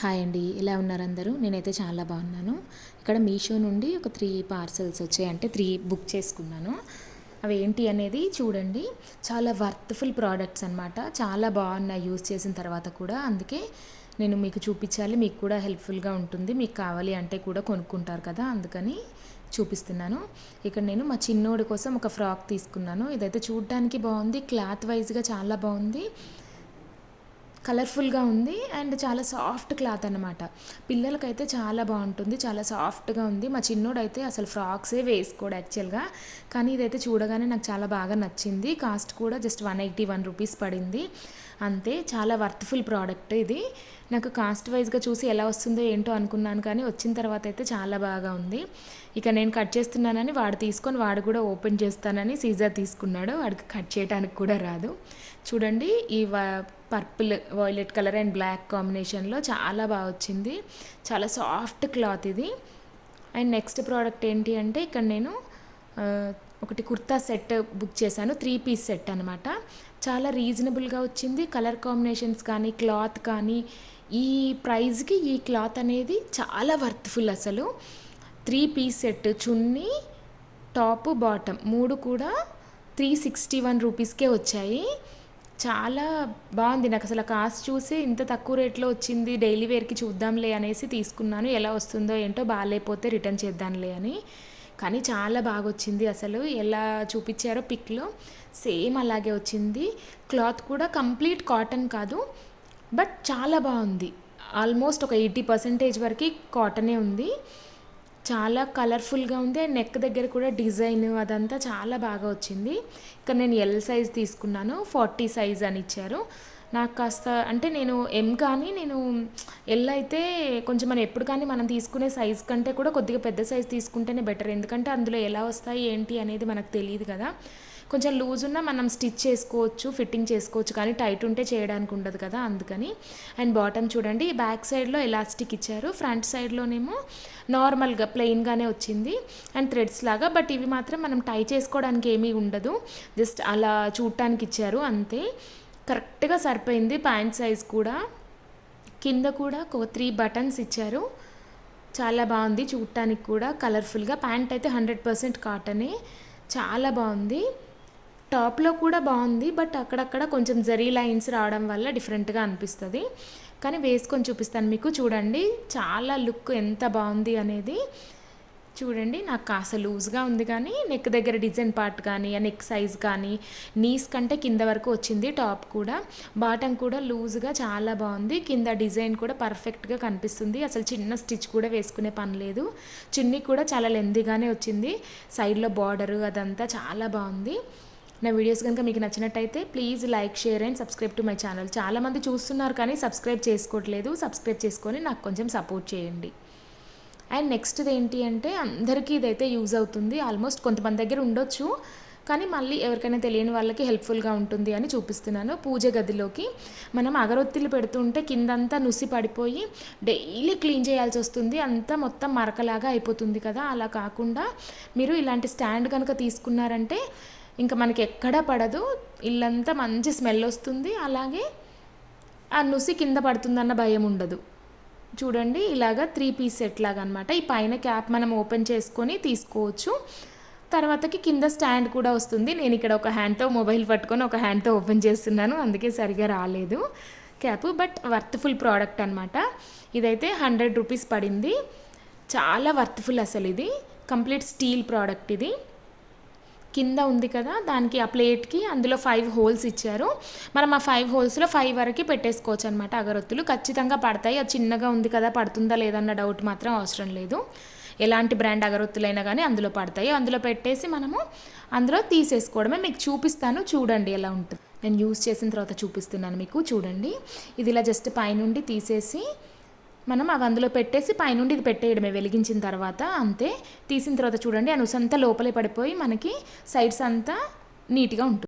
Hi అండి, ఎలా ఉన్నారు అందరూ? నేనైతే చాలా బాగున్నాను. ఇక్కడ మీషో నుండి ఒక 3 పార్సెల్స్ వచ్చాయి. అంటే 3 బుక్ చేసుకున్నాను. అవి ఏంటి అనేది చూడండి. చాలా వర్త్ఫుల్ ప్రోడక్ట్స్ అనమాట. చాలా బాగున్నాయి యూజ్ చేసిన తర్వాత కూడా. అందుకే నేను మీకు చూపించాలి, మీకు కూడా హెల్ప్ఫుల్గా ఉంటుంది. మీకు కావాలి అంటే కూడా కొనుక్కుంటారు కదా, అందుకని చూపిస్తున్నాను. ఇక్కడ నేను మా చిన్నోడి కోసం ఒక ఫ్రాక్ తీసుకున్నాను. ఇదైతే చూడడానికి బాగుంది, క్లాత్ వైజ్గా చాలా బాగుంది, కలర్ఫుల్గా ఉంది అండ్ చాలా సాఫ్ట్ క్లాత్ అనమాట. పిల్లలకైతే చాలా బాగుంటుంది, చాలా సాఫ్ట్గా ఉంది. మా చిన్నోడైతే అసలు ఫ్రాక్సే వేసుకోడు యాక్చువల్గా, కానీ ఇదైతే చూడగానే నాకు చాలా బాగా నచ్చింది. కాస్ట్ కూడా జస్ట్ 181 రూపీస్ పడింది అంతే. చాలా వర్త్ఫుల్ ప్రోడక్ట్ ఇది. నాకు కాస్ట్ వైజ్గా చూసి ఎలా వస్తుందో ఏంటో అనుకున్నాను, కానీ వచ్చిన తర్వాత అయితే చాలా బాగా ఉంది. ఇక నేను కట్ చేస్తున్నానని వాడు తీసుకొని వాడు కూడా ఓపెన్ చేస్తానని సీజర్ తీసుకున్నాడు. వాడికి కట్ చేయడానికి కూడా రాదు. చూడండి, ఈ purple violet colour and black కాంబినేషన్లో చాలా బాగా వచ్చింది. చాలా సాఫ్ట్ క్లాత్ ఇది. అండ్ నెక్స్ట్ ప్రోడక్ట్ ఏంటి అంటే ఇక్కడ నేను ఒకటి కుర్తా సెట్ బుక్ చేశాను. 3 పీస్ సెట్ అనమాట. చాలా రీజనబుల్గా వచ్చింది. కలర్ కాంబినేషన్స్ కానీ క్లాత్ కానీ ఈ ప్రైస్కి ఈ క్లాత్ అనేది చాలా వర్త్ఫుల్ అసలు. 3 పీస్ సెట్, చున్నీ, టాప్, బాటమ్ 3 కూడా 361 రూపీస్కే వచ్చాయి. చాలా బాగుంది. నాకు అసలు కాస్ట్ చూసి ఇంత తక్కువ రేట్లో వచ్చింది, డైలీ వేర్కి చూద్దాంలే అనేసి తీసుకున్నాను. ఎలా వస్తుందో ఏంటో, బాగాలేకపోతే రిటర్న్ చేద్దాంలే అని. కానీ చాలా బాగా వచ్చింది. అసలు ఎలా చూపించారో పిక్లో సేమ్ అలాగే వచ్చింది. క్లాత్ కూడా కంప్లీట్ కాటన్ కాదు, బట్ చాలా బాగుంది. ఆల్మోస్ట్ ఒక 80% వరకు కాటనే ఉంది. చాలా కలర్ఫుల్గా ఉంది. అండ్ నెక్ దగ్గర కూడా డిజైన్ అదంతా చాలా బాగా వచ్చింది. ఇక్కడ నేను ఎల్ సైజ్ తీసుకున్నాను. 40 సైజ్ అని ఇచ్చారు. నాకు కాస్త అంటే నేను ఎం, కానీ నేను ఎల్ అయితే కొంచెం మనం ఎప్పుడు కానీ మనం తీసుకునే సైజ్ కంటే కూడా కొద్దిగా పెద్ద సైజ్ తీసుకుంటేనే బెటర్. ఎందుకంటే అందులో ఎలా వస్తాయి ఏంటి అనేది మనకు తెలియదు కదా. కొంచెం లూజ్ ఉన్నా మనం స్టిచ్ చేసుకోవచ్చు, ఫిట్టింగ్ చేసుకోవచ్చు, కానీ టైట్ ఉంటే చేయడానికి ఉండదు కదా, అందుకని. అండ్ బాటమ్ చూడండి, బ్యాక్ సైడ్లో ఎలాస్టిక్ ఇచ్చారు, ఫ్రంట్ సైడ్లోనేమో నార్మల్గా ప్లెయిన్గానే వచ్చింది అండ్ థ్రెడ్స్ లాగా. బట్ ఇవి మాత్రం మనం టై చేసుకోవడానికి ఏమీ ఉండదు, జస్ట్ అలా చూడటానికి ఇచ్చారు అంతే. కరెక్ట్గా సరిపోయింది. ప్యాంట్ సైజ్ కూడా కింద కూడా ఒక 3 బటన్స్ ఇచ్చారు. చాలా బాగుంది చూడటానికి కూడా, కలర్ఫుల్గా. ప్యాంట్ అయితే 100% కాటనే, చాలా బాగుంది. టాప్లో కూడా బాగుంది, బట్ అక్కడక్కడ కొంచెం జరీ లైన్స్ రావడం వల్ల డిఫరెంట్గా అనిపిస్తుంది. కానీ వేసుకొని చూపిస్తాను మీకు. చూడండి చాలా లుక్ ఎంత బాగుంది అనేది. చూడండి, నాకు కాస్త లూజ్గా ఉంది, కానీ నెక్ దగ్గర డిజైన్ పార్ట్ కానీ ఆ నెక్ సైజ్ కానీ నీస్ కంటే కింద వరకు వచ్చింది. టాప్ కూడా, బాటమ్ కూడా లూజ్గా చాలా బాగుంది. కింద డిజైన్ కూడా పర్ఫెక్ట్గా కనిపిస్తుంది. అసలు చిన్న స్టిచ్ కూడా వేసుకునే పని లేదు. చున్నీ కూడా చాలా లెందీగానే వచ్చింది. సైడ్లో బార్డరు అదంతా చాలా బాగుంది. నా వీడియోస్ కనుక మీకు నచ్చినట్టయితే please like, share and subscribe to my channel. చాలామంది చూస్తున్నారు కానీ సబ్స్క్రైబ్ చేసుకోవట్లేదు. సబ్స్క్రైబ్ చేసుకొని నాకు కొంచెం సపోర్ట్ చేయండి. అండ్ నెక్స్ట్ది ఏంటి అంటే, అందరికీ ఇదైతే యూజ్ అవుతుంది. ఆల్మోస్ట్ కొంతమంది దగ్గర ఉండొచ్చు, కానీ మళ్ళీ ఎవరికైనా తెలియని వాళ్ళకి హెల్ప్ఫుల్గా ఉంటుంది అని చూపిస్తున్నాను. పూజ గదిలోకి మనం అగరొత్తిలు పెడుతుంటే కిందంతా నుసి పడిపోయి డైలీ క్లీన్ చేయాల్సి వస్తుంది, అంతా మొత్తం మరకలాగా అయిపోతుంది కదా. అలా కాకుండా మీరు ఇలాంటి స్టాండ్ కనుక తీసుకున్నారంటే ఇంకా మనకి ఎక్కడా పడదు, ఇల్లంతా మంచి స్మెల్ వస్తుంది, అలాగే ఆ నుసి కింద పడుతుందన్న భయం ఉండదు. చూడండి, ఇలాగా 3 పీస్ సెట్ లాగా అనమాట. ఈ పైన క్యాప్ మనం ఓపెన్ చేసుకొని తీసుకోవచ్చు. తర్వాతకి కింద స్టాండ్ కూడా వస్తుంది. నేను ఇక్కడ ఒక హ్యాండ్తో మొబైల్ పట్టుకొని ఒక హ్యాండ్తో ఓపెన్ చేస్తున్నాను, అందుకే సరిగా రాలేదు క్యాప్. బట్ వర్త్ఫుల్ ప్రోడక్ట్ అనమాట. ఇదైతే 100 రూపీస్ పడింది. చాలా వర్త్ఫుల్ అసలు. ఇది కంప్లీట్ స్టీల్ ప్రోడక్ట్. ఇది కింద ఉంది కదా, దానికి ఆ ప్లేట్కి అందులో 5 హోల్స్ ఇచ్చారు. మనం ఆ 5 హోల్స్లో 5 వరకు పెట్టేసుకోవచ్చు అనమాట. అగరొత్తులు ఖచ్చితంగా పడతాయి. అది చిన్నగా ఉంది కదా, పడుతుందా లేదన్న డౌట్ మాత్రం అవసరం లేదు. ఎలాంటి బ్రాండ్ అగరొత్తులైనా కానీ అందులో పడతాయి. అందులో పెట్టేసి మనము అందులో తీసేసుకోవడమే. మీకు చూపిస్తాను, చూడండి ఎలా ఉంటుంది. నేను యూజ్ చేసిన తర్వాత చూపిస్తున్నాను మీకు. చూడండి, ఇది ఇలా జస్ట్ పైనుండి తీసేసి మనం అవి అందులో పెట్టేసి పైనుండి ఇది పెట్టేయడమే వెలిగించిన తర్వాత, అంతే. తీసిన తర్వాత చూడండి, ఆ నుసంతా లోపలే పడిపోయి మనకి సైడ్స్ అంతా నీట్గా ఉంటుంది.